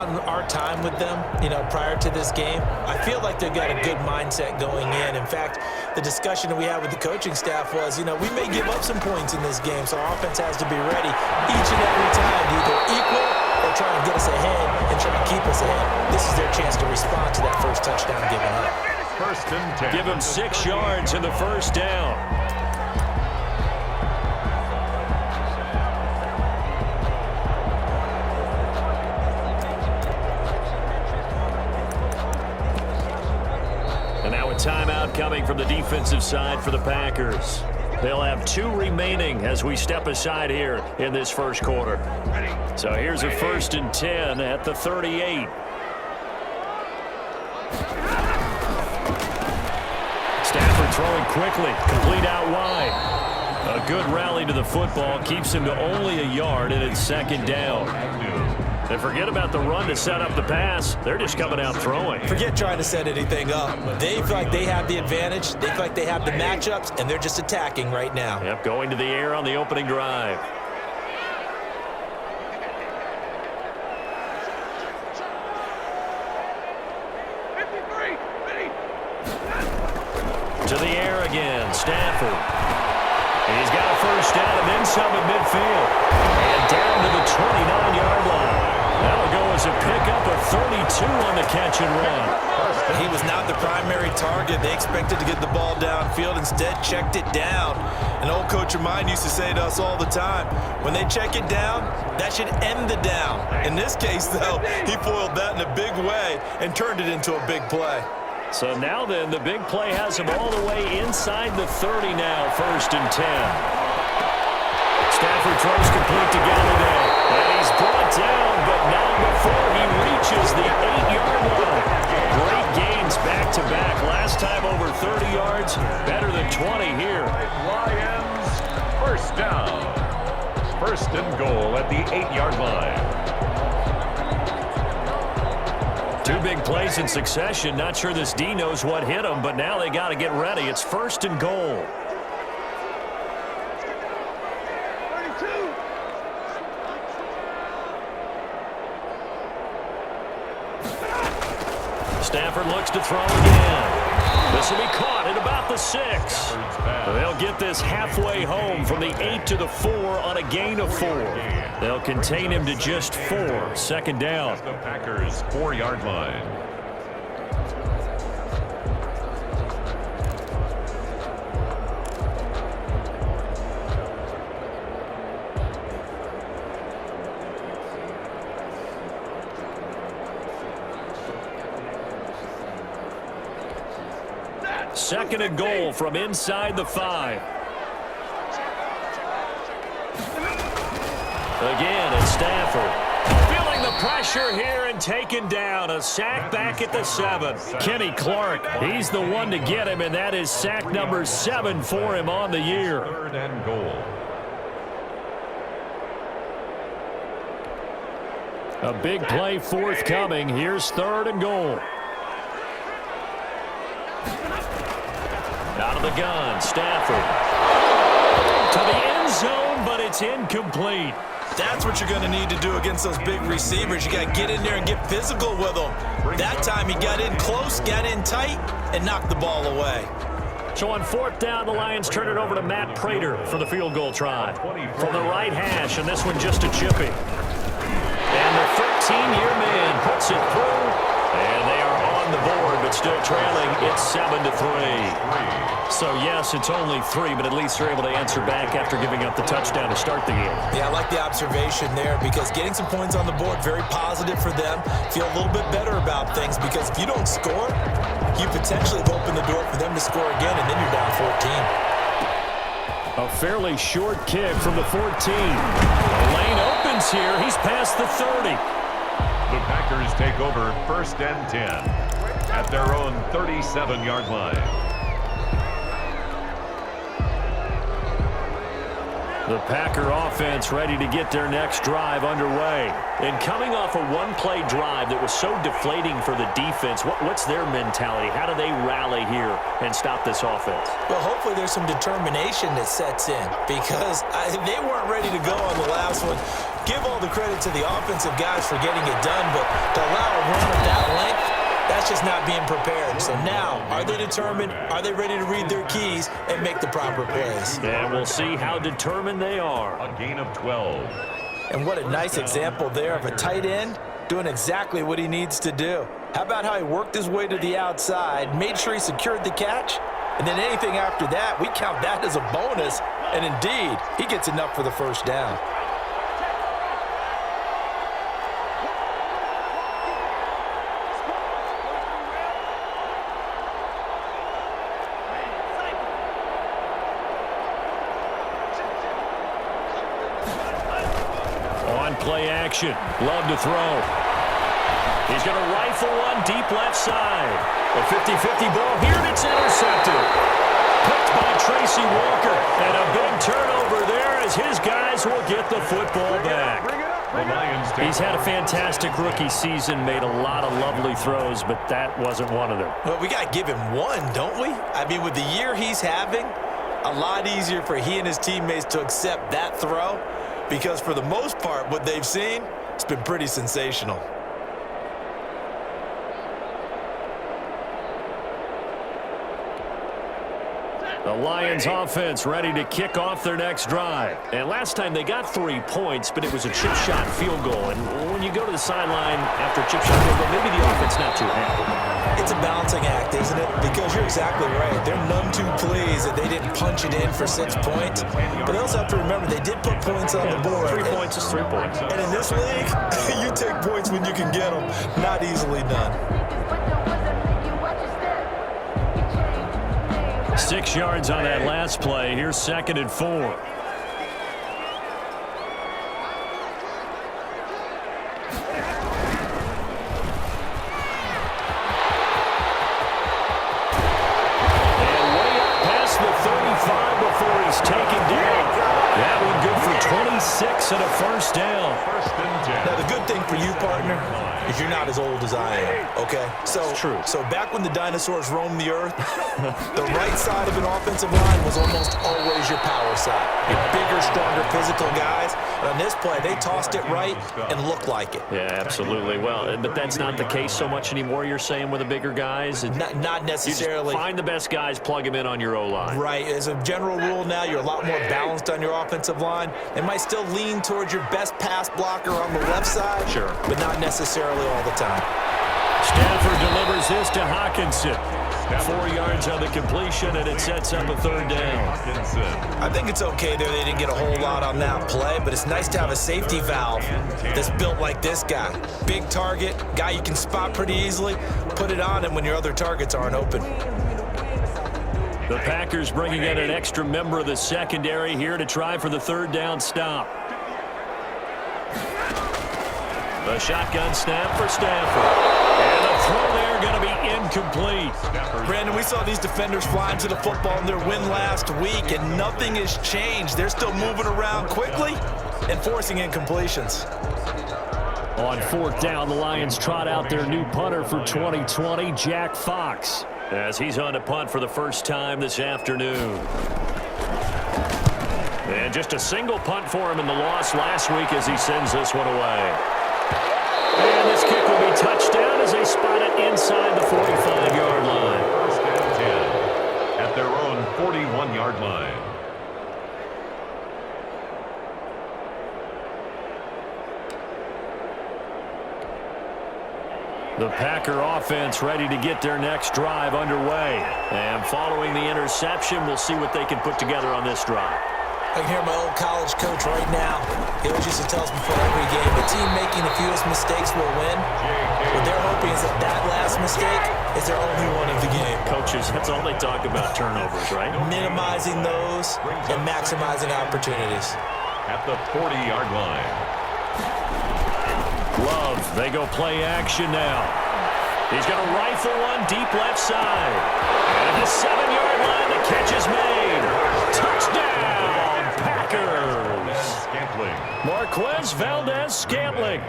Our time with them, prior to this game, I feel like they've got a good mindset going in. In fact, the discussion that we had with the coaching staff was, we may give up some points in this game, so our offense has to be ready each and every time to either equal or try and get us ahead and try and keep us ahead. This is their chance to respond to that first touchdown given up. First and 10. Give them 6 yards in the first down. Timeout coming from the defensive side for the Packers. They'll have 2 remaining as we step aside here in this first quarter. So here's a first and 10 at the 38. Stafford throwing quickly, complete out wide. A good rally to the football keeps him to only a yard, and it's second down. And forget about the run to set up the pass. They're just coming out throwing. Forget trying to set anything up. They feel like they have the advantage. They feel like they have the matchups, and they're just attacking right now. Yep, going to the air on the opening drive. To the air again, Stafford. He's got a first down and then some at midfield. And down to the 29-yard line. That'll go as a pickup of 32 on the catch and run. He was not the primary target. They expected to get the ball downfield. Instead, checked it down. An old coach of mine used to say to us all the time, when they check it down, that should end the down. In this case, though, he foiled that in a big way and turned it into a big play. So now then, the big play has him all the way inside the 30 now, first and 10. Stafford throws complete to Galladay. And he's brought down, but not before he reaches the 8-yard line. Great gains back-to-back. Last time over 30 yards, better than 20 here. Lions, first down. First and goal at the 8-yard line. 2 big plays in succession. Not sure this D knows what hit him, but now they got to get ready. It's first and goal. Stafford looks to throw again. This will be caught at about the 6. They'll get this halfway home from the 8 to the 4 on a gain of 4. They'll contain him to just 4. Second down. The Packers' 4-yard line. Second and goal from inside the 5. Again, it's Stafford. Feeling the pressure here and taken down. A sack back at the 7. Kenny Clark, he's the one to get him, and that is sack number 7 for him on the year. Third and goal. A big play forthcoming. Here's third and goal. Out of the gun, Stafford. To the end zone, but it's incomplete. That's what you're going to need to do against those big receivers. You got to get in there and get physical with them. That time he got in close, got in tight, and knocked the ball away. So on fourth down, the Lions turn it over to Matt Prater for the field goal try. From the right hash, and this one just a chippy. And the 13-year man puts it through. And they are on the board, but still trailing. It's 7-3. So, yes, it's only 3, but at least they're able to answer back after giving up the touchdown to start the game. Yeah, I like the observation there because getting some points on the board, very positive for them. Feel a little bit better about things because if you don't score, you potentially open the door for them to score again, and then you're down 14. A fairly short kick from the 14. The lane opens here. He's past the 30. The Packers take over first and 10 at their own 37-yard line. The Packer offense ready to get their next drive underway. And coming off a one-play drive that was so deflating for the defense, what's their mentality? How do they rally here and stop this offense? Well, hopefully there's some determination that sets in because they weren't ready to go on the last one. Give all the credit to the offensive guys for getting it done, but to allow a run of that length, that's just not being prepared. So now, are they determined? Are they ready to read their keys and make the proper plays? And we'll see how determined they are. A gain of 12. And what a nice example there of a tight end doing exactly what he needs to do. How about how he worked his way to the outside, made sure he secured the catch, and then anything after that, we count that as a bonus. And indeed, he gets enough for the first down. Play action. Love to throw. He's going to rifle one deep left side. A 50-50 ball here, and it's intercepted. Picked by Tracy Walker. And a big turnover there as his guys will get the football back. He's had a fantastic rookie season, made a lot of lovely throws, but that wasn't one of them. Well, we got to give him one, don't we? I mean, with the year he's having, a lot easier for he and his teammates to accept that throw. Because for the most part, what they've seen, it's been pretty sensational. The Lions offense ready to kick off their next drive. And last time they got 3 points, but it was a chip shot field goal. And when you go to the sideline after a chip shot field goal, maybe the offense not too happy. It's a balancing act, isn't it? Because you're exactly right. They're none too pleased that they didn't punch it in for 6 points. But they also have to remember they did put points on the board. 3 points is 3 points. And in this league, you take points when you can get them. Not easily done. 6 yards on that last play. Here's 2nd and 4. And way up past the 35 before he's taken down. That one good for 26 and a first down. Now, the good thing for you, partner, is you're not as old as I am, okay? So, true. So back when the dinosaurs roamed the earth, the right side of an offensive line was almost always your power side. Your bigger, stronger, physical guys. And on this play, they tossed it right and looked like it. Yeah, absolutely. Well, but that's not the case so much anymore, you're saying, with the bigger guys? Not necessarily. You just find the best guys, plug them in on your O-line. Right. As a general rule now, you're a lot more balanced on your offensive line. They might still lean towards your best pass blocker on the left side. Sure. But not necessarily all the time. Stafford delivers this to Hockenson. 4 yards on the completion, and it sets up a 3rd down. I think it's okay there. They didn't get a whole lot on that play, but it's nice to have a safety valve that's built like this guy. Big target, guy you can spot pretty easily. Put it on him when your other targets aren't open. The Packers bringing in an extra member of the secondary here to try for the 3rd down stop. The shotgun snap for Stafford. And the throw there going to be incomplete. Brandon, we saw these defenders flying to the football in their win last week, and nothing has changed. They're still moving around quickly and forcing incompletions. On 4th down, the Lions trot out their new punter for 2020, Jack Fox, as he's on to punt for the first time this afternoon. And just a single punt for him in the loss last week as he sends this one away. And this kick will be touchdown as they spot it inside the 45-yard line. 1st and 10 at their own 41-yard line. The Packer offense ready to get their next drive underway. And following the interception, we'll see what they can put together on this drive. I can hear my old college coach right now. He always used to tell us before every game, the team making the fewest mistakes will win. What they're hoping is that that last mistake is their only one of the game. Coaches, that's all they talk about, turnovers, right? Minimizing those and maximizing opportunities. At the 40-yard line. Love, they go play action now. He's going to rifle one deep left side. And the 7-yard line, the catch is made. Touchdown, Packers. Marquez Valdez-Scantling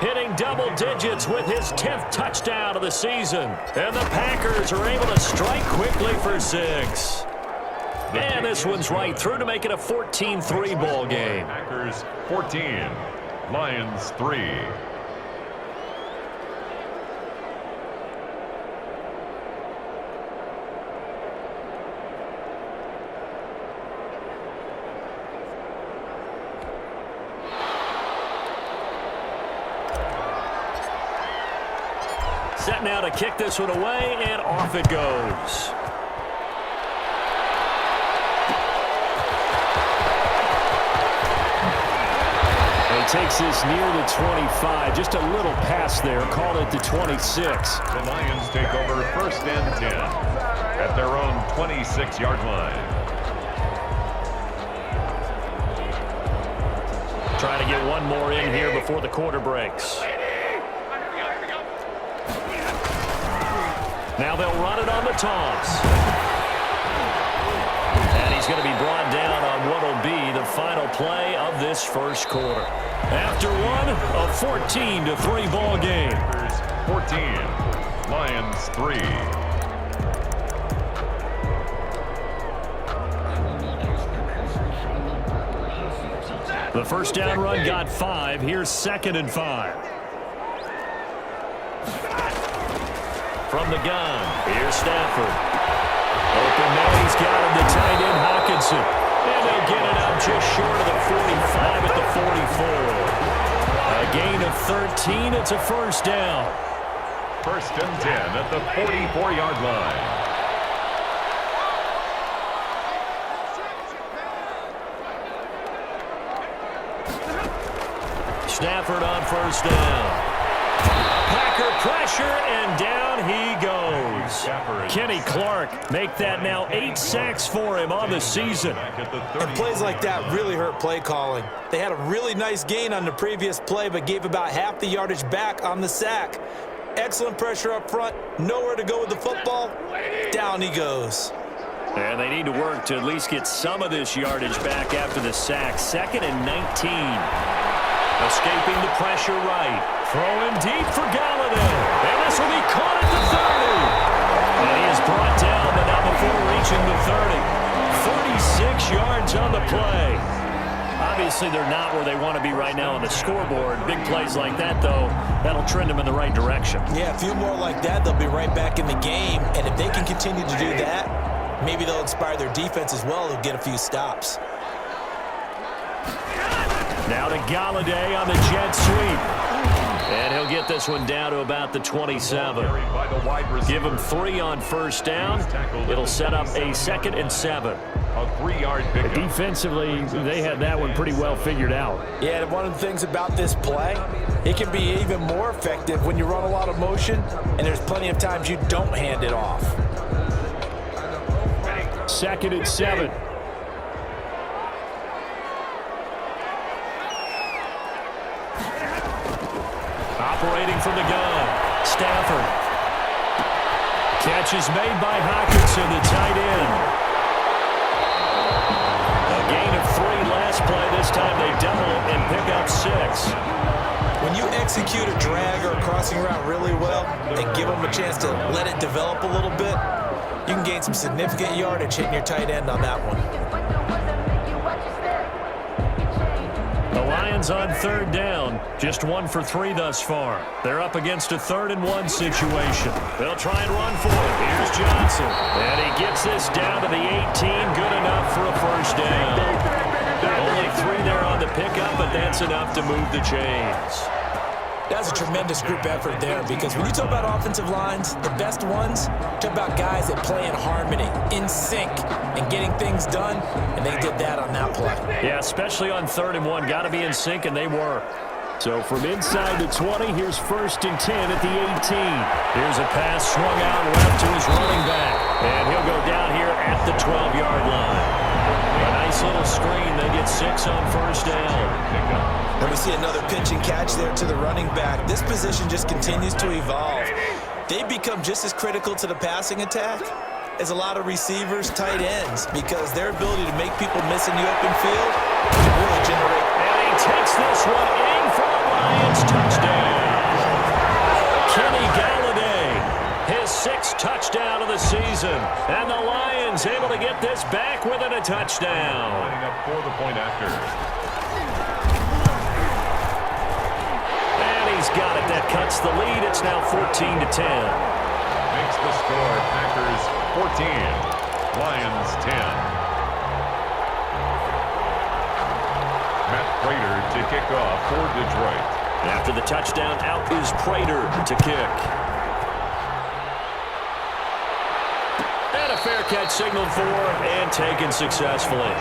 hitting double digits with his 10th touchdown of the season. And the Packers are able to strike quickly for 6. And this one's right through to make it a 14-3 ball game. Packers 14, Lions 3. Set now to kick this one away, and off it goes. He takes this near the 25, just a little pass there, called it the 26. The Lions take over 1st and 10 at their own 26-yard line. Trying to get one more in here before the quarter breaks. Now they'll run it on the toss. And he's going to be brought down on what will be the final play of this first quarter. After one, a 14-3 ball game. 14, Lions 3. The first down run got 5. Here's 2nd and 5. From the gun, here's Stafford. Open man, he's got him, the tight end Hockenson. And they'll get it up just short of the 45 at the 44. A gain of 13, it's a first down. 1st and 10 at the 44-yard line. Stafford on first down. Packer pressure, and down he goes. Kenny Clark make that now 8 sacks for him on the season. And plays like that really hurt play calling. They had a really nice gain on the previous play, but gave about half the yardage back on the sack. Excellent pressure up front, nowhere to go with the football. Down he goes. And they need to work to at least get some of this yardage back after the sack. 2nd and 19. Escaping the pressure right. Throwing deep for Galladay. And this will be caught at the 30. And he is brought down, but not before reaching the 30. 46 yards on the play. Obviously, they're not where they want to be right now on the scoreboard. Big plays like that, though, that'll trend them in the right direction. Yeah, a few more like that, they'll be right back in the game. And if they can continue to do that, maybe they'll inspire their defense as well to get a few stops. Now to Galladay on the jet sweep. And he'll get this one down to about the 27. Give him 3 on first down. It'll set up a 2nd and 7. A 3-yard pickup. Defensively, they had that one pretty well figured out. Yeah, and one of the things about this play, it can be even more effective when you run a lot of motion, and there's plenty of times you don't hand it off. 2nd and 7. Operating from the gun, Stafford. Catch is made by Hockenson, the tight end. A gain of 3 last play. This time they double it and pick up 6. When you execute a drag or a crossing route really well and give them a chance to let it develop a little bit, you can gain some significant yardage hitting your tight end on that one. The Lions on 3rd down. Just 1 for 3 thus far. They're up against a 3rd and 1 situation. They'll try and run for it. Here's Johnson. And he gets this down to the 18. Good enough for a first down. Only 3 there on the pickup, but that's enough to move the chains. That's a tremendous group effort there, because when you talk about offensive lines, the best ones, talk about guys that play in harmony, in sync, and getting things done, and they did that on that play. Yeah, especially on 3rd and 1. Got to be in sync, and they were. So from inside the 20, here's 1st and 10 at the 18. Here's a pass swung out left to his running back. And he'll go down here at the 12-yard line. A nice little screen. They get 6 on first down. And we see another pitch and catch there to the running back. This position just continues to evolve. They become just as critical to the passing attack as a lot of receivers, tight ends, because their ability to make people miss in the open field can really generate. And he takes this one in for a Lions touchdown. Kenny Galladay, his 6th touchdown of the season. And the Lions able to get this back within a touchdown. Lining up for the point after. And he's got it. That cuts the lead. It's now 14-10. Makes the score Packers 14, Lions 10. Matt Prater to kick off for Detroit. After the touchdown, out is Prater to kick. And a fair catch signaled for and taken successfully.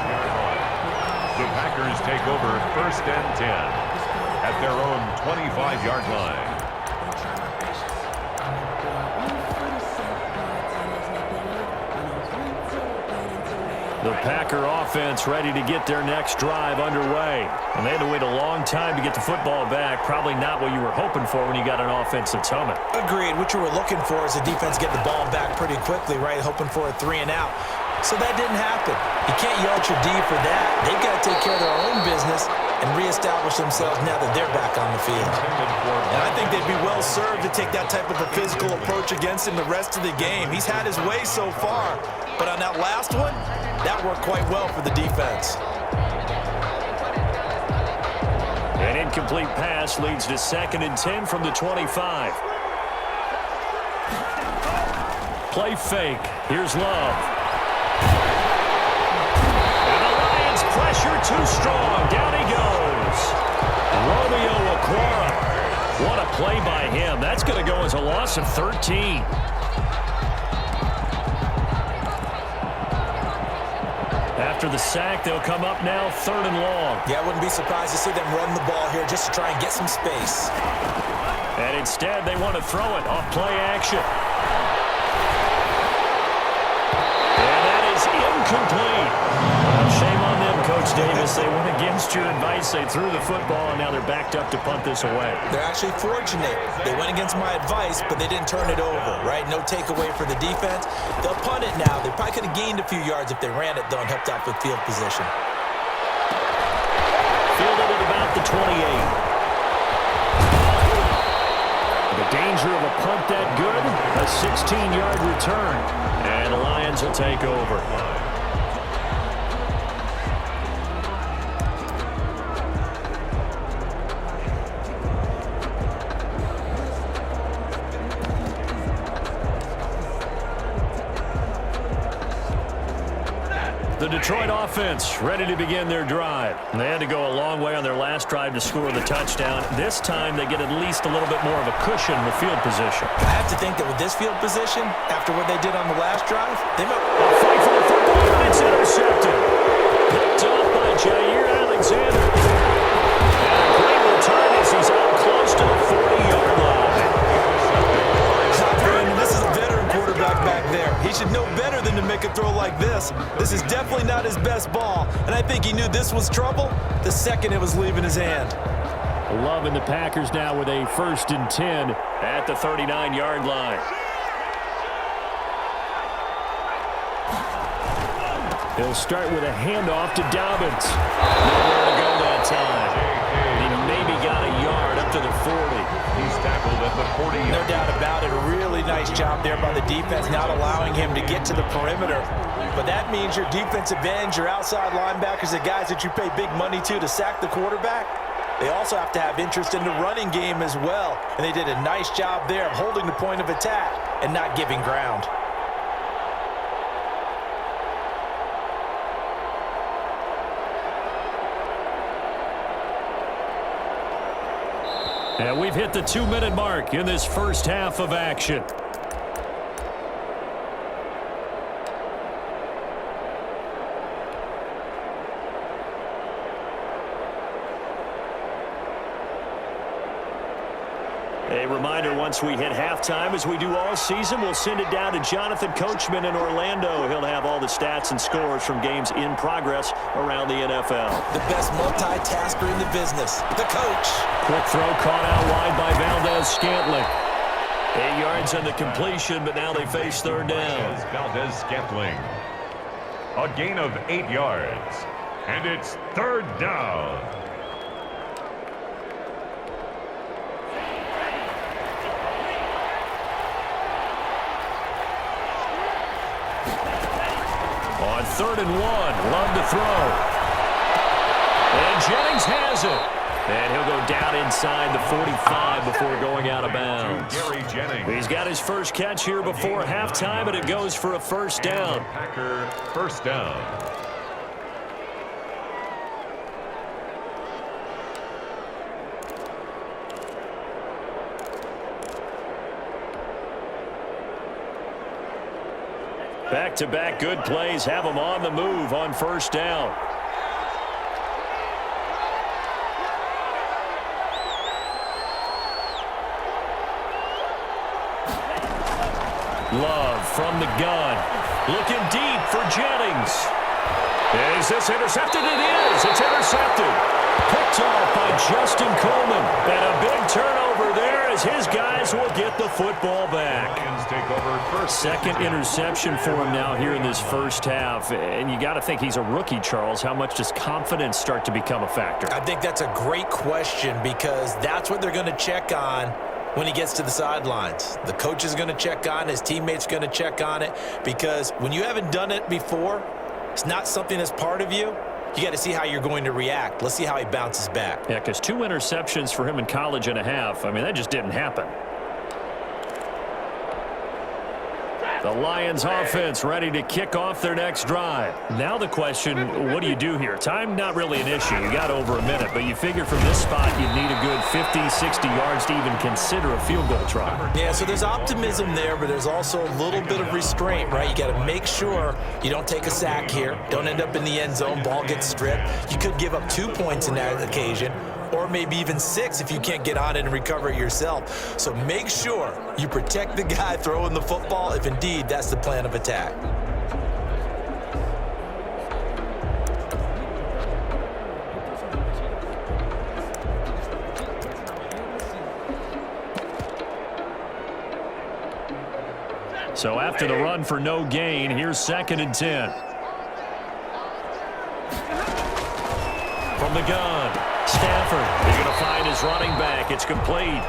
The Packers take over 1st and 10 at their own 25-yard line. The Packer offense ready to get their next drive underway. And they had to wait a long time to get the football back. Probably not what you were hoping for when you got an offense that's humming. Agreed. What you were looking for is the defense get the ball back pretty quickly, right? Hoping for a 3 and out. So that didn't happen. You can't yell at your D for that. They've got to take care of their own business and reestablish themselves now that they're back on the field. And I think they'd be well served to take that type of a physical approach against him the rest of the game. He's had his way so far, but on that last one, that worked quite well for the defense. An incomplete pass leads to 2nd and 10 from the 25. Play fake. Here's Love. And the Lions pressure too strong. Down he goes. Romeo Okwara. What a play by him. That's going to go as a loss of 13. After the sack, they'll come up now 3rd and long. Yeah, I wouldn't be surprised to see them run the ball here just to try and get some space. And instead, they want to throw it off play action. And that is incomplete. Well, shame on them, Coach Davis. They went against your advice. They threw the football, and now they're backed up to punt this away. They're actually fortunate. They went against my advice, but they didn't turn it over, right? No takeaway for the defense. They'll punt it now. They probably could have gained a few yards if they ran it, though, and helped out with field position. Fielded at about the 28. The danger of a punt that good, a 16-yard return. And the Lions will take over. The Detroit offense ready to begin their drive. They had to go a long way on their last drive to score the touchdown. This time they get at least a little bit more of a cushion with field position. I have to think that with this field position, after what they did on the last drive, they might... A fight for the football, and it's intercepted. Picked off by Jair Alexander. And a great return as he's out close to the 40-yard line. This is a veteran quarterback back there. He should know better than to make a throw like this. This is definitely not his best ball, and I think he knew this was trouble the second it was leaving his hand. Loving the Packers now with a 1st and 10 at the 39-yard line. He'll start with a handoff to Dobbins. Nowhere to go that time. He maybe got a yard up to the 40. He's tackled at the 40. No doubt about it. A really nice job there by the defense, not allowing him to get to the perimeter. But that means your defensive ends, your outside linebackers, the guys that you pay big money to sack the quarterback, they also have to have interest in the running game as well. And they did a nice job there of holding the point of attack and not giving ground. And we've hit the 2-minute mark in this first half of action. A reminder, once we hit halftime, as we do all season, we'll send it down to Jonathan Coachman in Orlando. He'll have all the stats and scores from games in progress around the NFL. The best multitasker in the business, the coach. Quick throw caught out wide by Valdez-Scantling. 8 yards on the completion, but now they face 3rd down. Valdez-Scantling. A gain of 8 yards. And it's 3rd down. On 3rd and 1, Love to throw. And Jennings has it. And he'll go down inside the 45 before going out of bounds. Gary Jennings. He's got his first catch here before halftime, and it goes for a first down. Packer first down. Back-to-back good plays have him on the move on first down. Love from the gun. Looking deep for Jennings. Is this intercepted? It is. It's intercepted. Picked off by Justin Coleman. And a big turnover there as his guys will get the football back. Lions take over first. Second interception for him now here in this first half. And you got to think he's a rookie, Charles. How much does confidence start to become a factor? I think that's a great question because that's what they're going to check on when he gets to the sidelines. The coach is going to check on it. His teammates are going to check on it because when you haven't done it before, it's not something that's part of you. You got to see how you're going to react. Let's see how he bounces back. Yeah, because 2 interceptions for him in college and a half. I mean, that just didn't happen. The Lions offense ready to kick off their next drive. Now the question, what do you do here? Time not really an issue. You got over a minute, but you figure from this spot you'd need a good 50, 60 yards to even consider a field goal try. Yeah, so there's optimism there, but there's also a little bit of restraint, right? You got to make sure you don't take a sack here. Don't end up in the end zone. Ball gets stripped. You could give up 2 points in that occasion, or maybe even 6 if you can't get on it and recover it yourself. So make sure you protect the guy throwing the football if indeed that's the plan of attack. So after the run for no gain, here's 2nd and 10. From the gun, Stafford. He's going to find his running back. It's complete.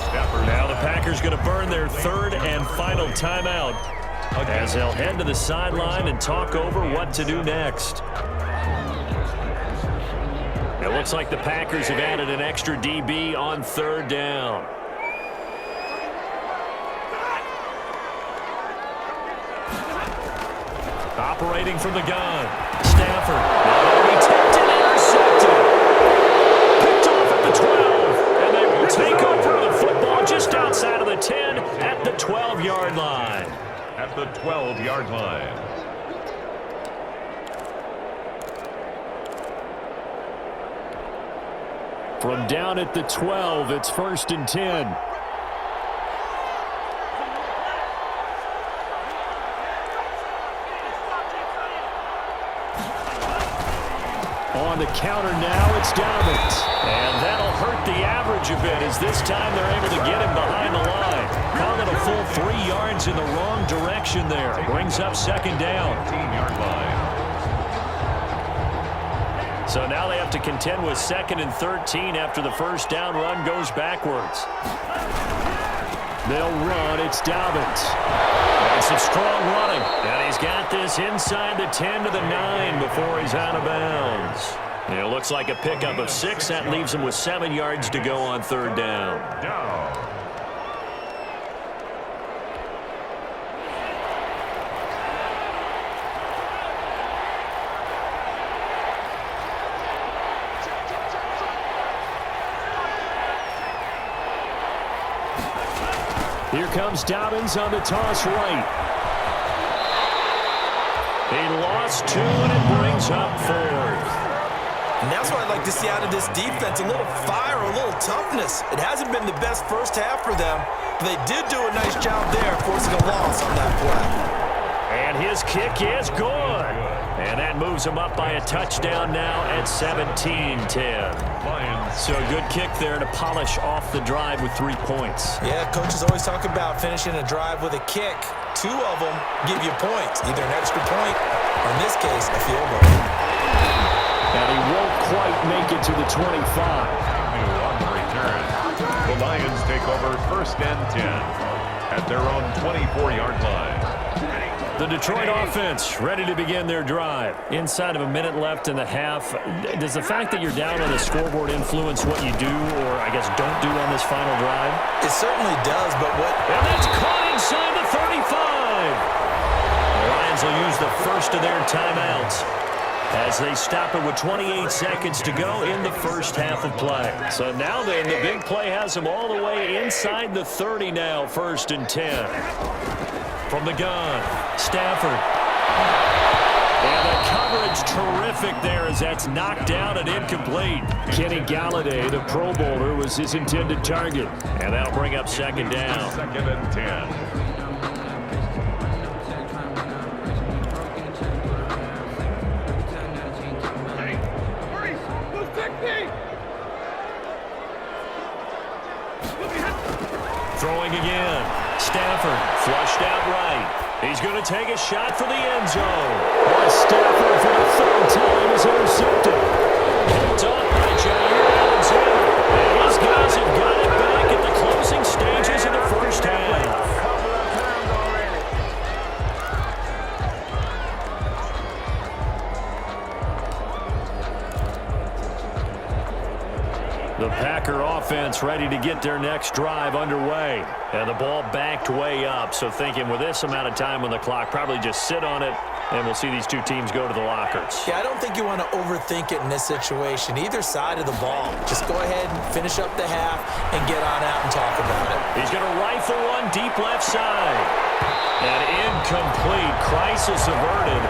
Stafford. Now the Packers going to burn their 3rd and final timeout as they'll head to the sideline and talk over what to do next. It looks like the Packers have added an extra DB on 3rd down. Operating from the gun, Stafford. Now he tipped and intercepted. Picked off at the 12, and they will take over the football just outside of the 10 at the 12-yard line. At the 12-yard line. From down at the 12, it's 1st and 10. On the counter now, it's Dobbins. And that'll hurt the average a bit as this time they're able to get him behind the line. Call it a full 3 yards in the wrong direction there. Brings up 2nd down. 15-yard line. So now they have to contend with 2nd and 13 after the first down run goes backwards. They'll run. It's Dobbins. And some strong running. And he's got this inside the 10 to the 9 before he's out of bounds. And it looks like a pickup of 6. That leaves him with 7 yards to go on 3rd down. Down. Here comes Dobbins on the toss right. He lost 2, and it brings up 4th. And that's what I'd like to see out of this defense, a little fire, a little toughness. It hasn't been the best first half for them, but they did do a nice job there forcing a loss on that play. And his kick is good. And that moves him up by a touchdown now at 17-10. So a good kick there to polish off the drive with 3 points. Yeah, coaches always talk about finishing a drive with a kick. 2 of them give you points, either an extra point or, in this case, a field goal. And he won't quite make it to the 25. On the return. The Lions take over 1st and 10 at their own 24-yard line. The Detroit offense ready to begin their drive. Inside of a minute left in the half, does the fact that you're down on the scoreboard influence what you do, or I guess don't do on this final drive? It certainly does, but what... And that's caught inside the 35. The Lions will use the first of their timeouts as they stop it with 28 seconds to go in the first half of play. So now then, the big play has them all the way inside the 30 now, 1st and 10. From the gun, Stafford. And the coverage terrific there as that's knocked down and incomplete. Kenny Galladay, the Pro Bowler, was his intended target. And that'll bring up 2nd down. 2nd and 10. Throwing again. Stafford flushed out right. He's going to take a shot for the end zone. And Stafford for the 3rd time is intercepted. Picked up by Jair Alexander. And these guys have got it back at the closing stages of the first half. The Packer offense ready to get their next drive underway. And the ball backed way up. So thinking with this amount of time on the clock, probably just sit on it, and we'll see these two teams go to the lockers. Yeah, I don't think you want to overthink it in this situation. Either side of the ball. Just go ahead and finish up the half and get on out and talk about it. He's going to rifle one deep left side. And incomplete. Crisis averted.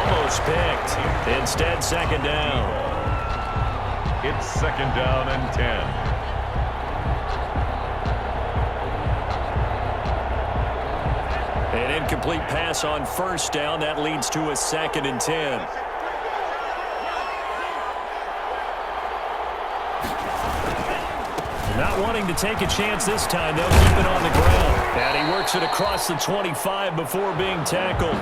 Almost picked. Instead, 2nd down. It's 2nd down and 10. An incomplete pass on 1st down. That leads to a 2nd and 10. Not wanting to take a chance this time, they'll keep it on the ground. And he works it across the 25 before being tackled.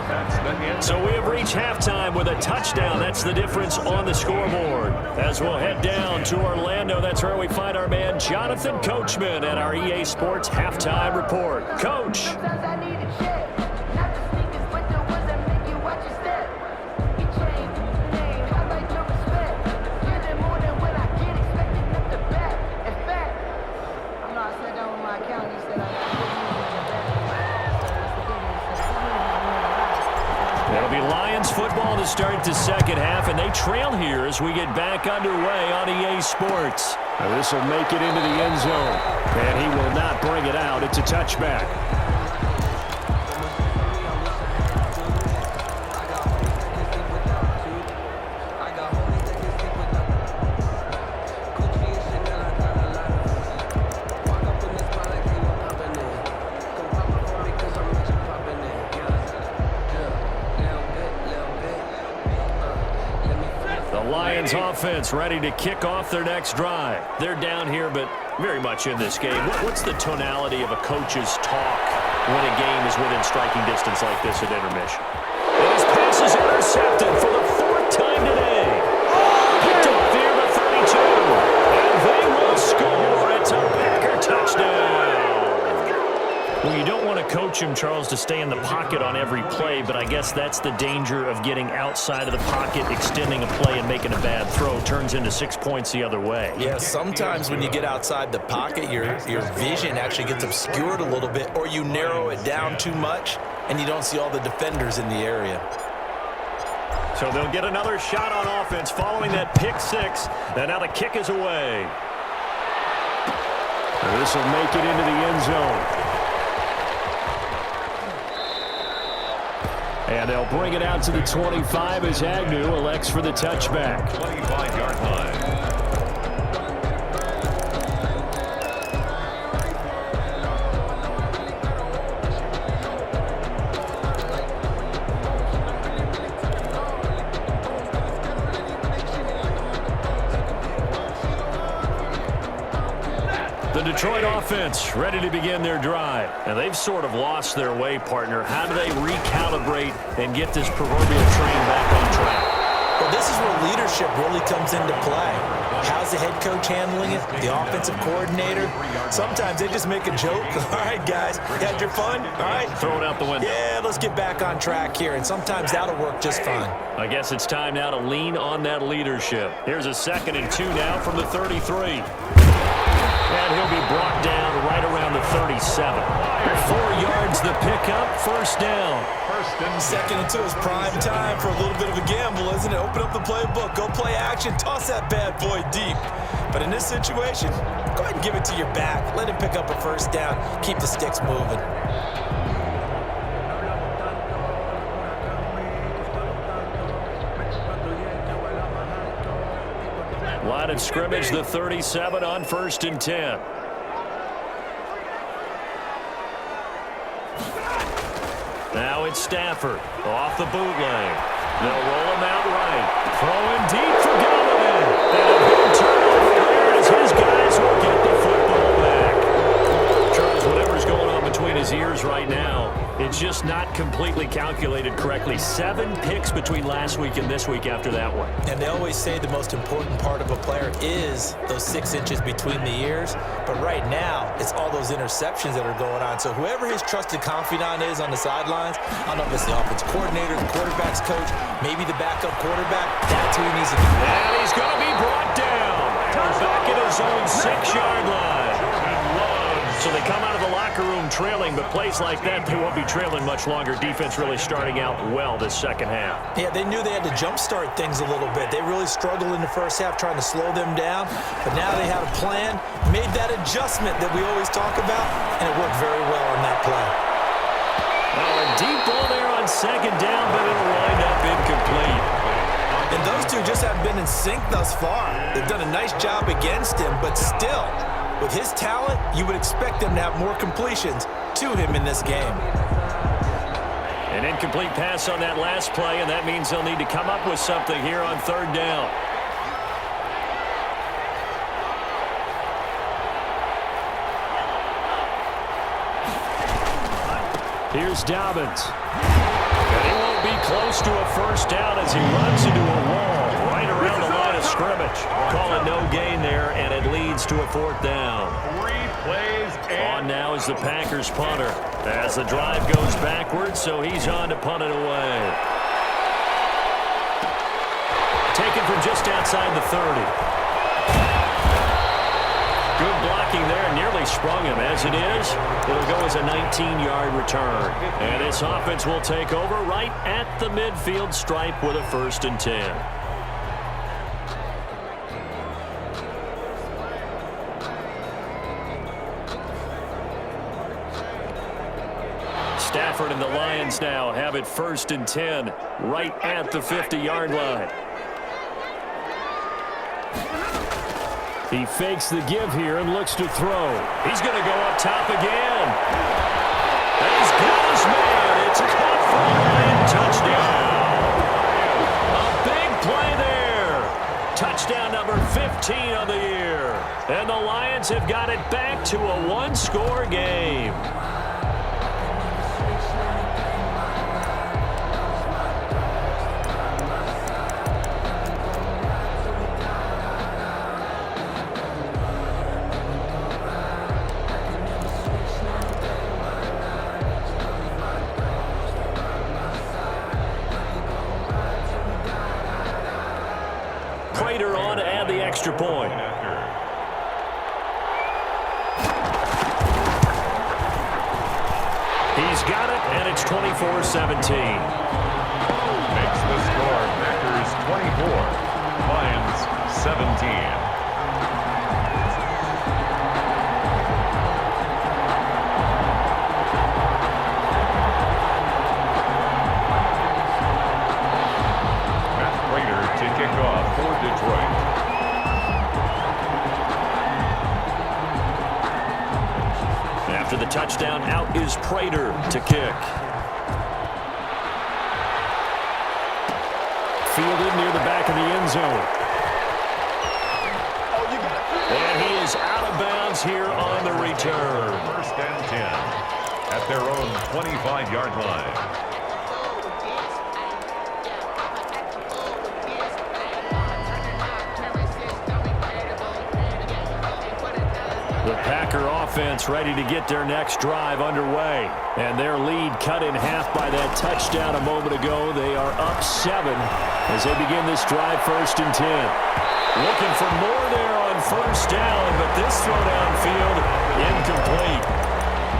So we have reached halftime with a touchdown. That's the difference on the scoreboard. As we'll head down to Orlando, that's where we find our man Jonathan Coachman at our EA Sports Halftime Report. Coach. It'll be Lions football to start the 2nd half, and they trail here as we get back underway on EA Sports. This will make it into the end zone, and he will not bring it out. It's a touchback. Offense ready to kick off their next drive. They're down here, but very much in this game. What's the tonality of a coach's talk when a game is within striking distance like this at intermission? And his pass is intercepted for the 4th time today. Picked up near the 32. And they will score. It's a Packer touchdown. Well, you don't want to coach him, Charles, to stay in the pocket on every play, but I guess that's the danger of getting outside of the pocket, extending a play, and making a bad throw. Turns into 6 points the other way. Yeah, sometimes when you get outside the pocket, your vision actually gets obscured a little bit, or you narrow it down too much, and you don't see all the defenders in the area. So they'll get another shot on offense following that pick 6, and now the kick is away. This will make it into the end zone. And they'll bring it out to the 25 as Agnew elects for the touchback. 25-yard line. The Detroit offense ready to begin their drive. And they've sort of lost their way, partner. How do they recalibrate and get this proverbial train back on track? Well, this is where leadership really comes into play. How's the head coach handling it? The offensive coordinator? Sometimes they just make a joke. All right, guys, you had your fun? All right. Throw it out the window. Yeah, let's get back on track here, and sometimes that'll work just fine. I guess it's time now to lean on that leadership. Here's a 2nd and 2 now from the 33. And he'll be brought down right around the 37. 4 yards the pickup, first down. 2nd and 2 is prime time for a little bit of a gamble, isn't it? Open up the playbook, go play action, toss that bad boy deep. But in this situation, go ahead and give it to your back. Let him pick up a first down. Keep the sticks moving. Line of scrimmage, the 37 on 1st and 10. Now it's Stafford off the bootleg. They'll roll him out right. Throwing deep for Golladay. And a big turnover there as his guys will get the football back. Charles, whatever's going on between his ears right now, it's just not completely calculated correctly. 7 picks between last week and this week after that one. And they always say the most important part of a player is those 6 inches between the ears. But right now, it's all those interceptions that are going on. So whoever his trusted confidant is on the sidelines, I don't know if it's the offensive coordinator, the quarterback's coach, maybe the backup quarterback, that's who he needs to be. And he's going to be brought down. Back at his own 6-yard line. So they come out of the locker room trailing, but plays like that, they won't be trailing much longer. Defense really starting out well this second half. Yeah, they knew they had to jumpstart things a little bit. They really struggled in the first half trying to slow them down, but now they had a plan, made that adjustment that we always talk about, and it worked very well on that play. Well, a deep ball there on 2nd down, but it'll wind up incomplete. And those two just haven't been in sync thus far. They've done a nice job against him, but still, with his talent, you would expect them to have more completions to him in this game. An incomplete pass on that last play, and that means they'll need to come up with something here on 3rd down. Here's Dobbins. And he won't be close to a first down as he runs into a wall right around the line of scrimmage. Call it no gain there, and it leads to a 4th down. 3 plays On now is the Packers punter as the drive goes backwards, so he's on to punt it away. Taken from just outside the 30. Good blocking there, nearly sprung him. As it is, it'll go as a 19-yard return. And this offense will take over right at the midfield stripe with a 1st and 10. Stafford and the Lions now have it 1st and 10 right at the 50-yard line. He fakes the give here and looks to throw. He's going to go up top again. And he's got his man. It's caught for a Lion touchdown. A big play there. Touchdown number 15 on the year. And the Lions have got it back to a 1-score game. Prater on to add the extra point. He's got it, and it's 24-17. makes the score. Packers 24, Lions 17. After the touchdown, out is Prater to kick. Fielded near the back of the end zone. And he is out of bounds here on the return. 1st and 10 at their own 25-yard line. Packer offense ready to get their next drive underway. And their lead cut in half by that touchdown a moment ago. They are up 7 as they begin this drive 1st and 10. Looking for more there on 1st down, but this throw downfield incomplete.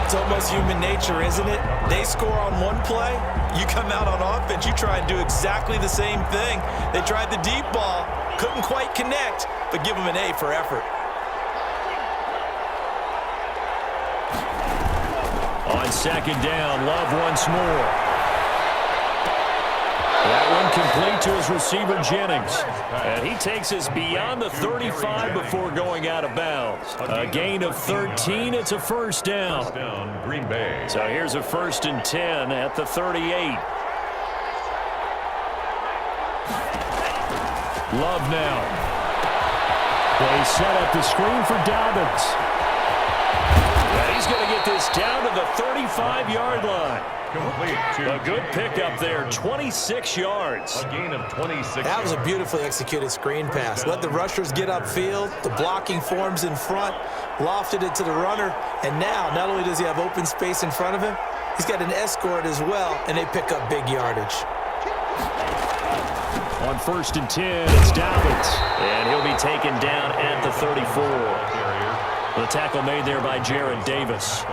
It's almost human nature, isn't it? They score on one play, you come out on offense, you try and do exactly the same thing. They tried the deep ball, couldn't quite connect, but give them an A for effort. On 2nd down, Love once more. That one complete to his receiver, Jennings. And he takes us beyond the 35 before going out of bounds. A gain of 13. It's a 1st down. Green Bay. So here's a 1st and 10 at the 38. Love now. They set up the screen for Dobbins. And he's going to get this down to the 35-yard line. A good pickup there, 26 yards. A gain of 26. That was a beautifully executed screen pass. Let the rushers get upfield. The blocking forms in front. Lofted it to the runner. And now, not only does he have open space in front of him, he's got an escort as well, and they pick up big yardage. On 1st and 10, it's Dobbins. And he'll be taken down at the 34. The tackle made there by Jared Davis.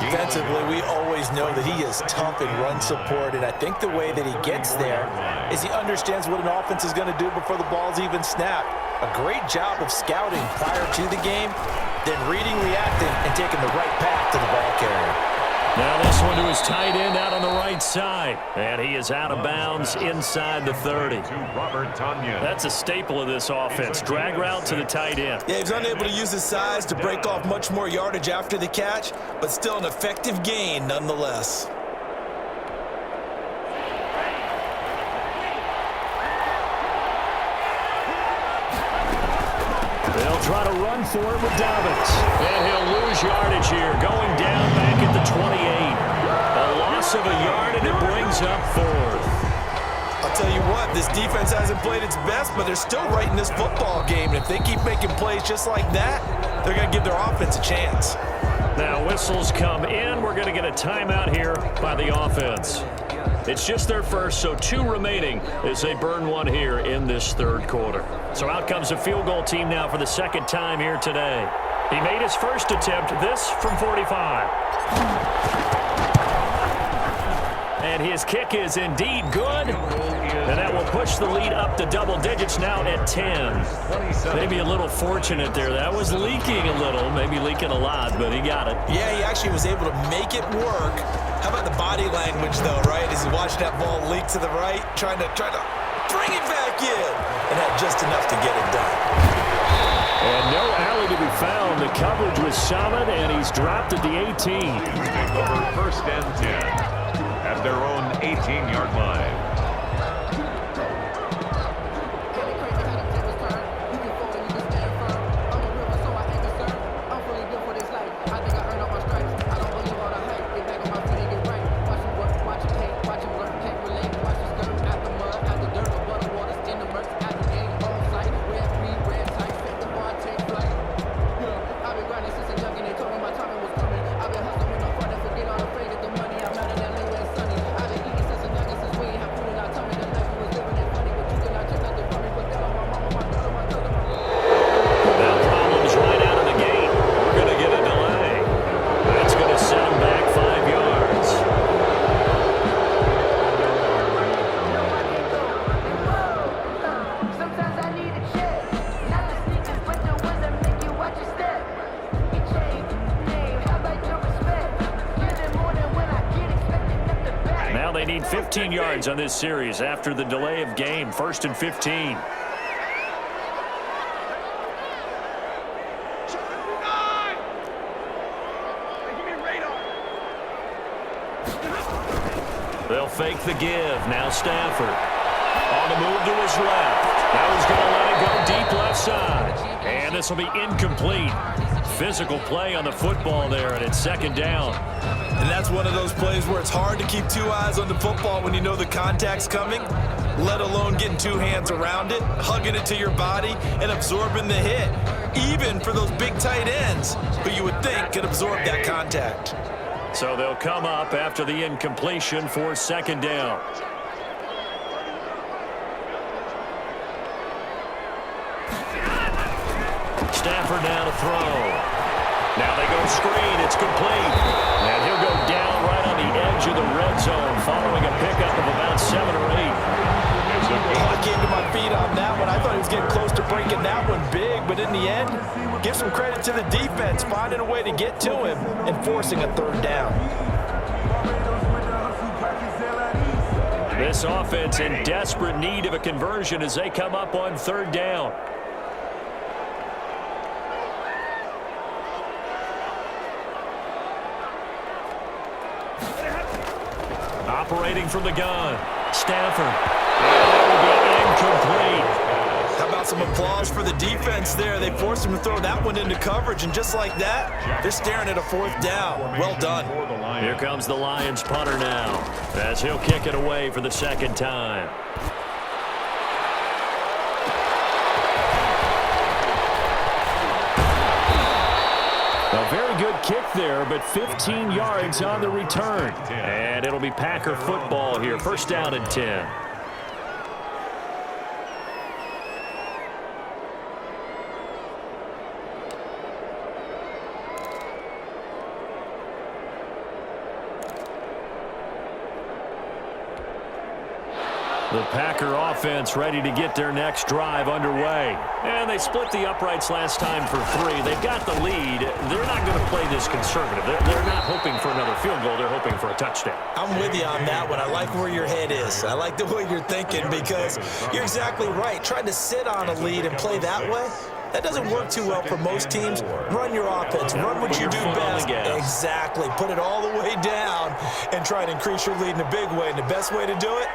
Defensively, we always know that he is tough in run support, and I think the way that he gets there is he understands what an offense is going to do before the ball's even snapped. A great job of scouting prior to the game, then reading, reacting, and taking the right path to the ball carrier. Now this one to his tight end out on the right side. And he is out of bounds inside the 30. That's a staple of this offense. Drag route to the tight end. Yeah, he's unable to use his size to break off much more yardage after the catch, but still an effective gain nonetheless. They'll try to run for it with Dobbins. And he'll lose yardage here, going down back at the 28. A loss of a yard, and it brings up 4th. I'll tell you what, this defense hasn't played its best, but they're still right in this football game. And if they keep making plays just like that, they're going to give their offense a chance. Now whistles come in. We're going to get a timeout here by the offense. It's just their first, so 2 remaining as they burn one here in this 3rd quarter. So out comes a field goal team now for the 2nd time here today. He made his first attempt, this from 45. And his kick is indeed good. And that will push the lead up to double digits now at 10. Maybe a little fortunate there. That was leaking a little, maybe leaking a lot, but he got it. Yeah, he actually was able to make it work. How about the body language, though, right? As he watched that ball leak to the right, trying to bring it back in, and had just enough to get it done. And no alley to be found. The coverage was solid, and he's dropped at the 18. Take over 1st and 10 at their own 18-yard line. They need 15 yards on this series after the delay of game. 1st and 15. They'll fake the give. Now Stafford. On the move to his left. Now he's going to let it go deep left side. And this will be incomplete. Physical play on the football there, and it's 2nd down. And that's one of those plays where it's hard to keep 2 eyes on the football when you know the contact's coming, let alone getting 2 hands around it, hugging it to your body, and absorbing the hit. even for those big tight ends who you would think could absorb that contact. So they'll come up after the incompletion for second down. Stafford now to throw. Now they go screen. It's complete. And he'll go down right on the edge of the red zone following a pickup of about 7 or 8. I came to my feet on that one. I thought he was getting close to breaking that one big, but in the end, give some credit to the defense, finding a way to get to him and forcing a third down. This offense in desperate need of a conversion as they come up on third down. Operating from the gun, Stafford. And it will be incomplete. How about some applause for the defense there? They forced him to throw that one into coverage, and just like that, they're staring at a fourth down. Well done. Here comes the Lions punter now, as he'll kick it away for the second time. A very good kick there, but 15 yards on the return. And it'll be Packer football here. First down and 10. The Packer offense ready to get their next drive underway. And they split the uprights last time for 3. They've got the lead. They're not going to play this conservative. They're not hoping for another field goal. They're hoping for a touchdown. I'm with you on that one. I like where your head is. I like the way you're thinking because you're exactly right. Trying to sit on a lead and play that way, that doesn't work too well for most teams. Run your offense. Run what you do best. Exactly. Put it all the way down and try to increase your lead in a big way. And the best way to do it,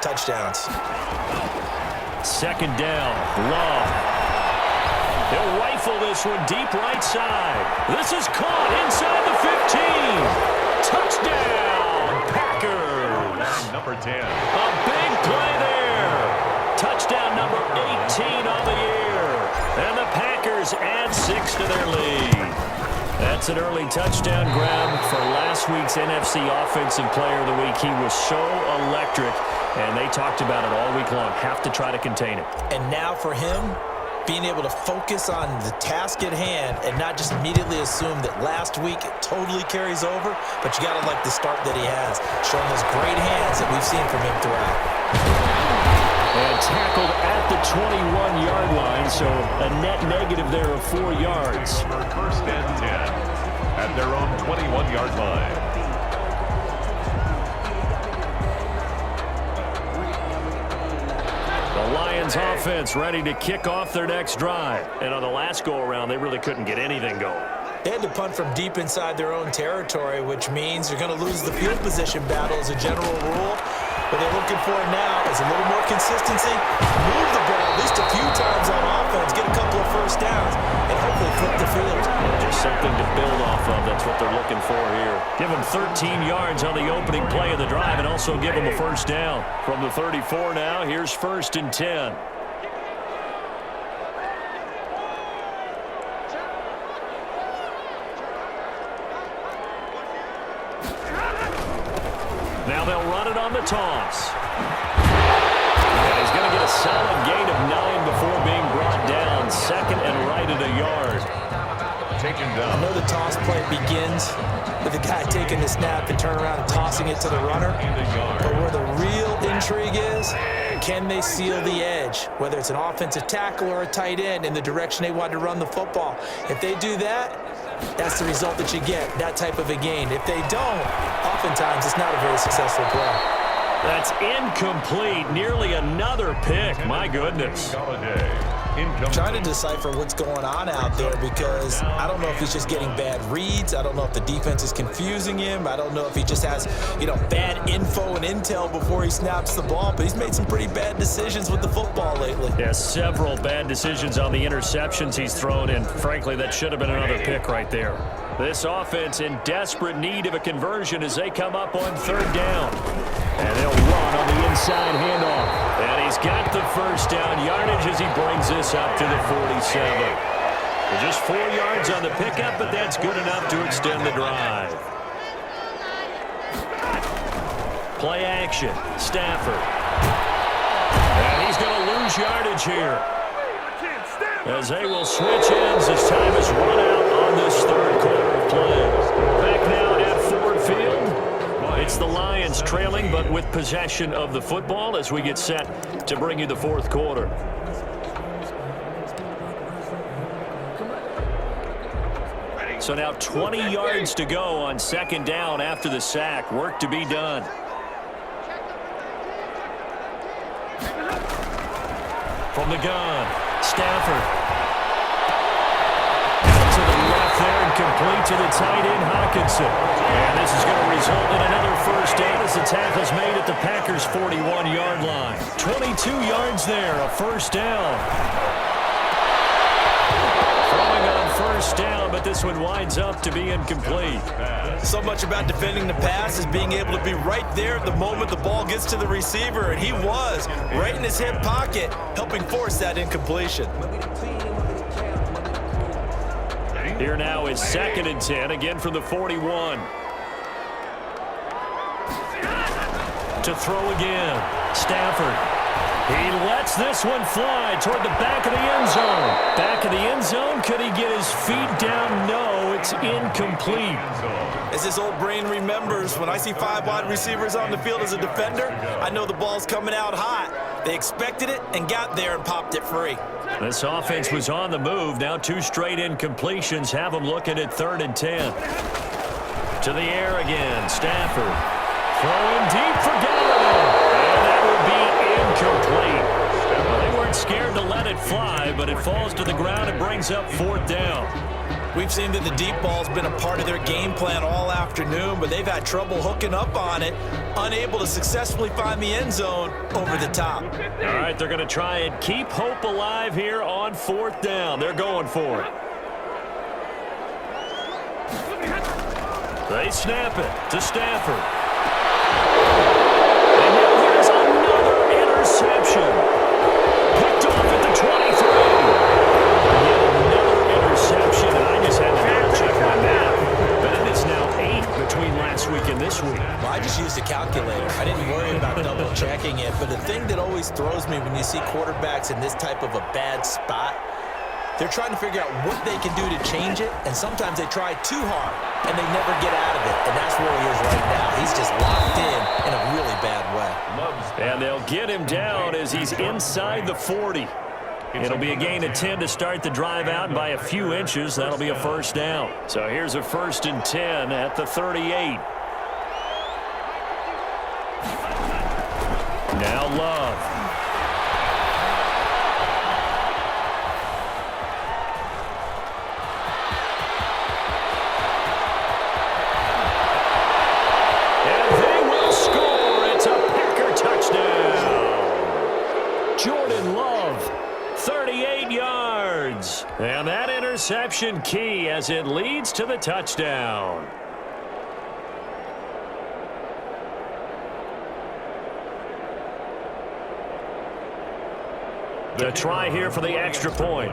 touchdowns. Second down, Love. They'll rifle this one deep right side. This is caught inside the 15. Touchdown, Packers. Number 10. A big play there. Touchdown number 18 on the year. And the Packers add 6 to their lead. That's an early touchdown grab for last week's NFC Offensive Player of the Week. He was so electric, and they talked about it all week long. Have to try to contain it. And now for him, being able to focus on the task at hand and not just immediately assume that last week it totally carries over, but you got to like the start that he has, showing those great hands that we've seen from him throughout. And tackled at the 21-yard line, so a net negative there of 4 yards. First and 10 at their own 21-yard line. The Lions offense ready to kick off their next drive. And on the last go-around, they really couldn't get anything going. They had to punt from deep inside their own territory, which means you're going to lose the field position battle as a general rule. What they're looking for now is a little more consistency, move the ball at least a few times on offense, get a couple of first downs, and hopefully flip the field. Just something to build off of. That's what they're looking for here. Give them 13 yards on the opening play of the drive and also give them a first down. From the 34 now, here's first and 10. Now they'll run it on the toss. And he's going to get a solid gain of 9 before being brought down. Second and right at a yard. Taken down. I know the toss play begins with the guy taking the snap and turn around and tossing it to the runner. But where the real intrigue is, can they seal the edge? Whether it's an offensive tackle or a tight end in the direction they want to run the football. If they do that, that's the result that you get, that type of a gain. If they don't, oftentimes it's not a very successful play. That's incomplete. Nearly another pick. My goodness. I'm trying to decipher what's going on out there because I don't know if he's just getting bad reads. I don't know if the defense is confusing him. I don't know if he just has, bad info and intel before he snaps the ball. But he's made some pretty bad decisions with the football lately. Yeah, several bad decisions on the interceptions he's thrown, and frankly, that should have been another pick right there. This offense in desperate need of a conversion as they come up on third down. And they'll run on the inside handoff. And he's got the first down yardage as he brings this up to the 47. Just 4 yards on the pickup, but that's good enough to extend the drive. Play action. Stafford. And he's going to lose yardage here, as they will switch ends as time is run out on this third quarter of play. Back now at Ford Field. It's the Lions trailing, but with possession of the football as we get set to bring you the fourth quarter. So now 20 yards to go on second down after the sack. Work to be done. From the gun, Stafford. Out to the left there and complete to the tight end, Hockenson. And this is going to result in another first down as the tackle's made at the Packers' 41-yard line. 22 yards there, a first down. Throwing on first down, but this one winds up to be incomplete. So much about defending the pass is being able to be right there at the moment the ball gets to the receiver, and he was right in his hip pocket, helping force that incompletion. Here now is 2nd and 10, again from the 41. To throw again, Stafford. He lets this one fly toward the back of the end zone. Back of the end zone, could he get his feet down? No, it's incomplete. As his old brain remembers, when I see 5 wide receivers on the field as a defender, I know the ball's coming out hot. They expected it and got there and popped it free. This offense was on the move. Now 2 straight incompletions have them looking at 3rd and 10. To the air again, Stafford. Throwing deep for Gallup. And that would be incomplete. Well, they weren't scared to let it fly, but it falls to the ground and brings up 4th down. We've seen that the deep ball's been a part of their game plan all afternoon, but they've had trouble hooking up on it, unable to successfully find the end zone over the top. All right, they're going to try and keep hope alive here on 4th down. They're going for it. They snap it to Stafford. And now here's another interception. Picked off at the 23. Yet another interception, and I just had to double-check my math. But it is now 8 between last week and this week. Well, I just used a calculator. I didn't worry about double-checking it. But the thing that always throws me when you see quarterbacks in this type of a bad spot, they're trying to figure out what they can do to change it, and sometimes they try too hard, and they never get out of it. And that's where he is right now. He's just locked in a really bad way. And they'll get him down as he's inside the 40. It'll be a gain of 10 to start the drive out, and by a few inches, that'll be a first down. So here's a 1st and 10 at the 38. Now Love. Jordan Love, 38 yards. And that interception key as it leads to the touchdown. The try here for the extra point.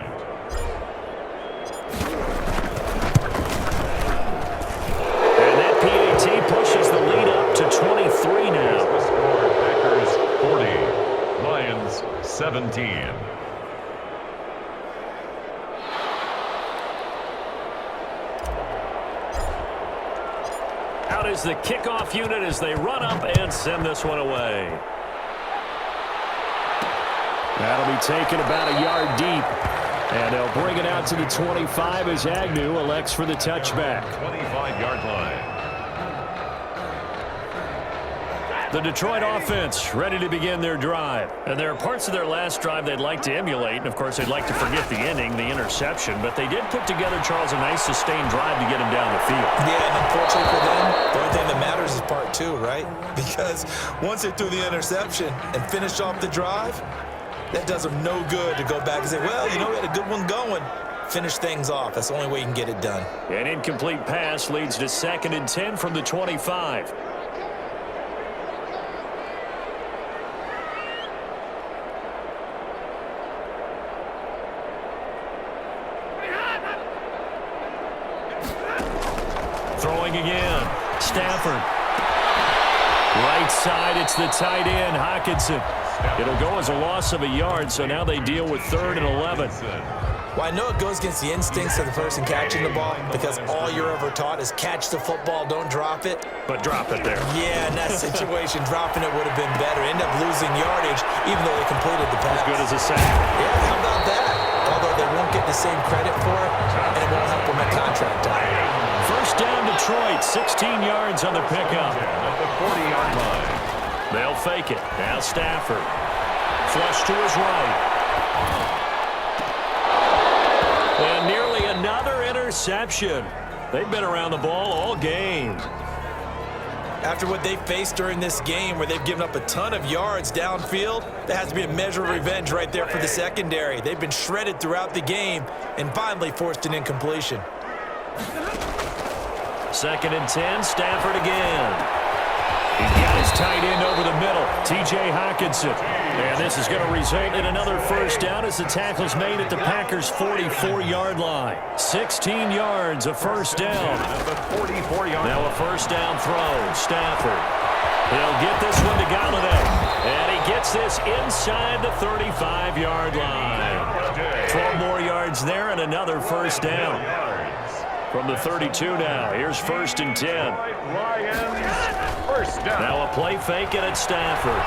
And that PAT pushes the lead up to 23 now. Packers 40, Lions 17. Out is the kickoff unit as they run up and send this one away. That'll be taken about a yard deep. And they'll bring it out to the 25 as Agnew elects for the touchback. 25-yard line. The Detroit offense ready to begin their drive. And there are parts of their last drive they'd like to emulate. And, of course, they'd like to forget the inning, the interception. But they did put together, Charles, a nice sustained drive to get him down the field. Yeah, and unfortunately for them, the only thing that matters is part 2, right? Because once they threw the interception and finished off the drive, that does them no good to go back and say, well, you know, we had a good one going. Finish things off. That's the only way you can get it done. An incomplete pass leads to 2nd and 10 from the 25. throwing again. Stafford. Right side, it's the tight end, Hockenson. It'll go as a loss of a yard, so now they deal with 3rd and 11. Well, I know it goes against the instincts of the person catching the ball because all you're ever taught is catch the football, don't drop it. But drop it there. Yeah, in that situation, dropping it would have been better. End up losing yardage, even though they completed the pass. As good as a sack. Yeah, how about that? Although they won't get the same credit for it, and it won't help them at contract time. First down, Detroit, 16 yards on the pickup. At the 40-yard line. They'll fake it. Now Stafford. Flush to his right. And nearly another interception. They've been around the ball all game. After what they faced during this game where they've given up a ton of yards downfield, there has to be a measure of revenge right there for the secondary. They've been shredded throughout the game and finally forced an incompletion. 2nd and 10, Stafford again. He's got his tight end over the middle, T.J. Hockenson. And this is going to result in another first down as the tackle's made at the Packers' 44-yard line. 16 yards, a first down. Now a first down throw, Stafford. He'll get this one to Galladay. And he gets this inside the 35-yard line. 12 more yards there and another first down. From the 32 now, here's 1st and 10. First down. Now a play fake and it's Stafford.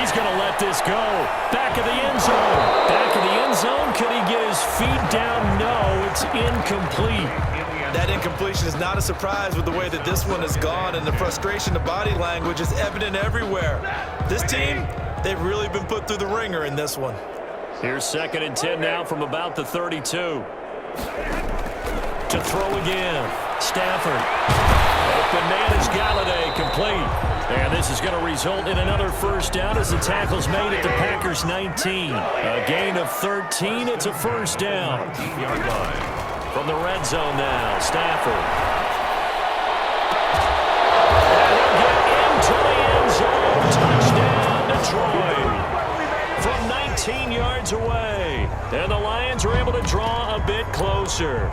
He's going to let this go. Back of the end zone. Back of the end zone. Could he get his feet down? No, it's incomplete. That incompletion is not a surprise with the way that this one has gone, and the frustration, the body language is evident everywhere. This team, they've really been put through the ringer in this one. Here's 2nd and 10 now from about the 32. To throw again. Stafford. Open man is Galladay, complete. And this is going to result in another first down as the tackle's made at the Packers' 19. A gain of 13. It's a first down. From the red zone now, Stafford. And he'll get into the end zone. Touchdown, Detroit. From 19 yards away. And the Lions are able to draw a bit closer.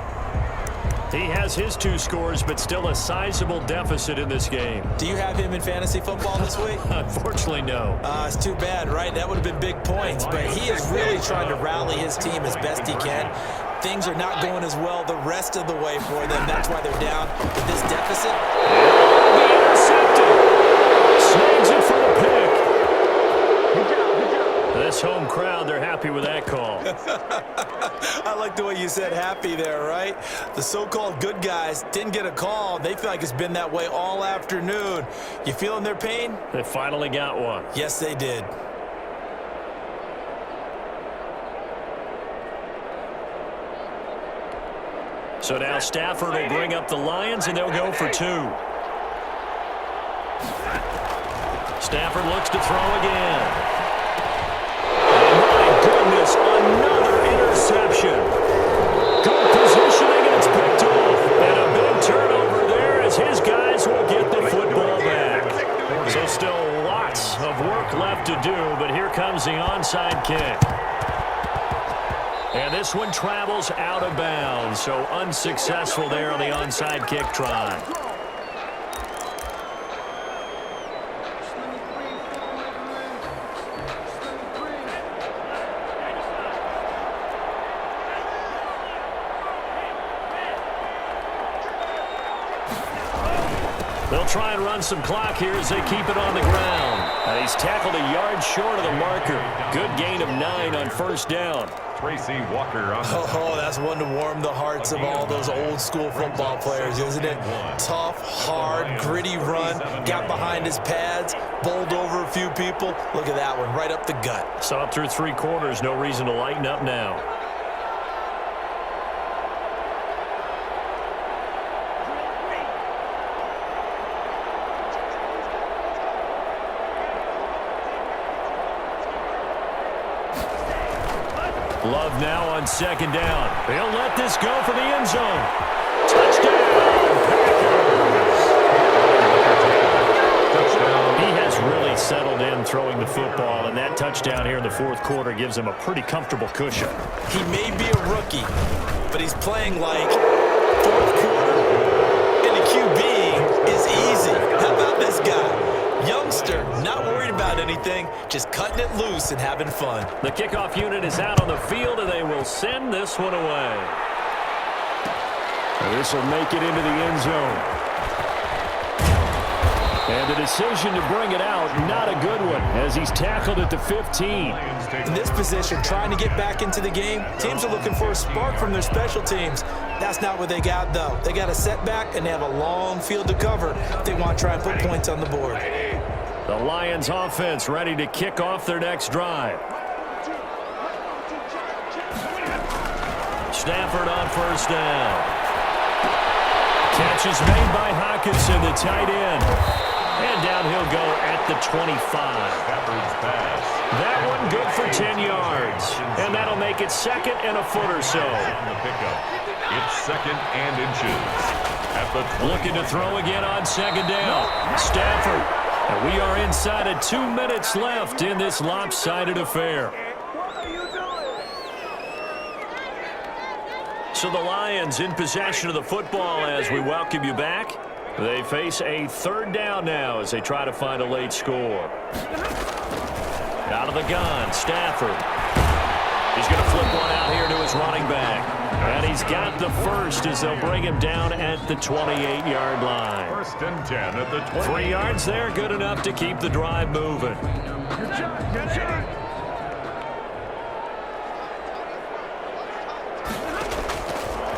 He has his 2 scores, but still a sizable deficit in this game. Do you have him in fantasy football this week? Unfortunately, no. It's too bad, right? That would have been big points. But he is really trying to rally his team as best he can. Things are not going as well the rest of the way for them. That's why they're down with this deficit. The intercepted. Snags it for the pick. This home crowd, they're happy with that call. I like the way you said happy there, right? The so-called good guys didn't get a call. They feel like it's been that way all afternoon. You feeling their pain? They finally got one. Yes, they did. So now Stafford will bring up the Lions, and they'll go for 2. Stafford looks to throw again. My goodness, another interception. Good positioning, and it's picked off. And a big turnover there as his guys will get the football back. So still lots of work left to do, but here comes the onside kick. And this one travels out of bounds, so unsuccessful there on the onside kick try. They'll try and run some clock here as they keep it on the ground. And he's tackled a yard short of the marker. Good gain of 9 on first down. Tracy Walker on the Oh, that's one to warm the hearts of all those old school football players, isn't it? Tough, hard, gritty run. Got behind his pads, bowled over a few people. Look at that one, right up the gut. Saw it through 3 quarters. No reason to lighten up now. Love now on second down. He'll let this go for the end zone. Touchdown, Packers! He has really settled in throwing the football, and that touchdown here in the 4th quarter gives him a pretty comfortable cushion. He may be a rookie, but he's playing like 4th quarter, and he anything, just cutting it loose and having fun. The kickoff unit is out on the field, and they will send this one away. This will make it into the end zone. And the decision to bring it out, not a good one, as he's tackled at the 15. In this position, trying to get back into the game, teams are looking for a spark from their special teams. That's not what they got, though. They got a setback, and they have a long field to cover if they want to try and put points on the board. The Lions offense ready to kick off their next drive. Stafford on first down. Catch is made by Hockenson, the tight end. And down he'll go at the 25. That one good for 10 yards. And that'll make it second and a foot or so. It's second and inches. Looking to throw again on second down. Stafford. And we are inside of 2 minutes left in this lopsided affair. So the Lions in possession of the football as we welcome you back. They face a third down now as they try to find a late score. Out of the gun, Stafford. He's going to flip one out here to his running back. And he's got the first as they'll bring him down at the 28-yard line. First and 10 at the 20. 3 yards there, good enough to keep the drive moving. Good shot.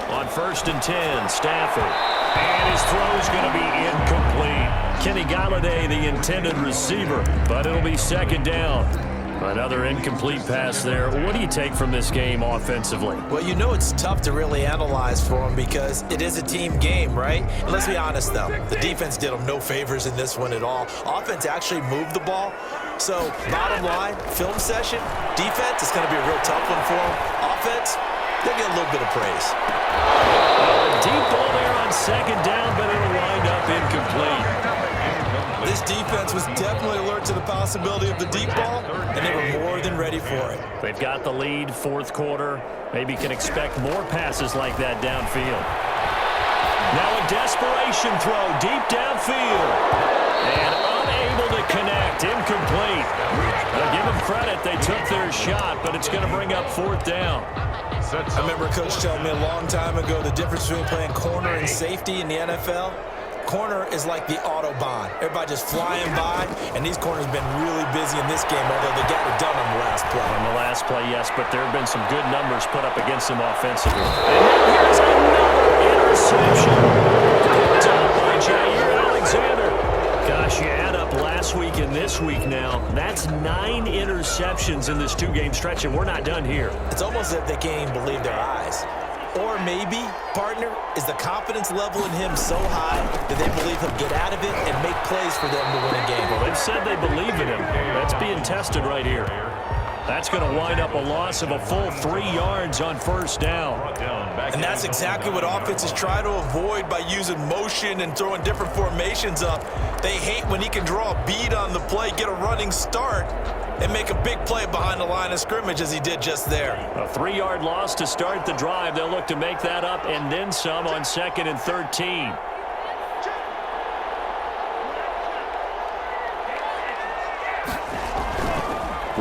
On first and 10, Stafford. And his throw's going to be incomplete. Kenny Golladay, the intended receiver, but it'll be second down. Another incomplete pass there. What do you take from this game offensively? Well, you know it's tough to really analyze for them because it is a team game, right? And let's be honest, though. The defense did them no favors in this one at all. Offense actually moved the ball. So, bottom line, film session, defense is going to be a real tough one for them. Offense, they'll get a little bit of praise. Deep ball there on second down, but it'll wind up incomplete. This defense was definitely alert to the possibility of the deep ball, and they were more than ready for it. They've got the lead, fourth quarter. Maybe can expect more passes like that downfield. Now a desperation throw deep downfield. And unable to connect, incomplete. Now give them credit, they took their shot, but it's going to bring up fourth down. I remember Coach telling me a long time ago the difference between playing corner and safety in the NFL. Corner is like the Autobahn. Everybody just flying by, and these corners have been really busy in this game, although they got it done on the last play. On the last play, yes, but there have been some good numbers put up against them offensively. And here's another interception. Picked up by Jair Alexander. Gosh, you add up last week and this week now. That's 9 interceptions in this 2-game stretch, and we're not done here. It's almost as if they can't even believe their eyes. Or maybe, partner, is the confidence level in him so high that they believe he'll get out of it and make plays for them to win a game. Well, they've said they believe in him. That's being tested right here. That's going to wind up a loss of a full 3 yards on first down. And that's exactly what offenses try to avoid by using motion and throwing different formations up. They hate when he can draw a bead on the play, get a running start, and make a big play behind the line of scrimmage as he did just there. A 3-yard loss to start the drive. They'll look to make that up and then some on 2nd and 13.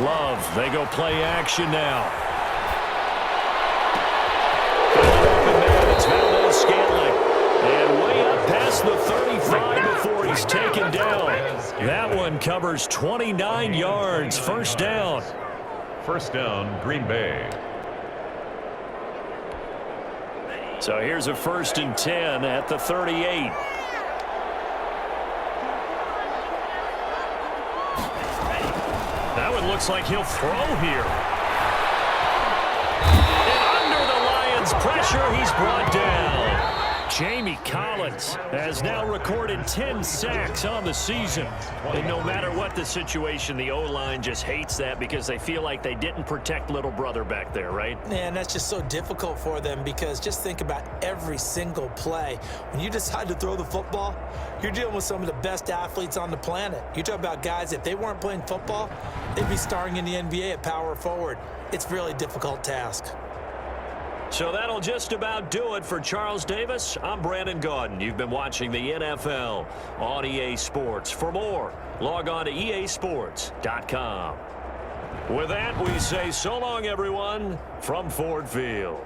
Love, they go play action now. It's Valdez-Scantling. And way up past the 35 before he's taken down. That one covers 29 yards. First down. First down, Green Bay. So here's a 1st and 10 at the 38. That one looks like he'll throw here. And under the Lions' pressure, he's brought down. Jamie Collins has now recorded 10 sacks on the season. And no matter what the situation, the O-line just hates that because they feel like they didn't protect little brother back there, right? Man, that's just so difficult for them because just think about every single play. When you decide to throw the football, you're dealing with some of the best athletes on the planet. You talk about guys, if they weren't playing football, they'd be starring in the NBA at power forward. It's a really difficult task. So that'll just about do it for Charles Davis. I'm Brandon Gaudin. You've been watching the NFL on EA Sports. For more, log on to easports.com. With that, we say so long, everyone, from Ford Field.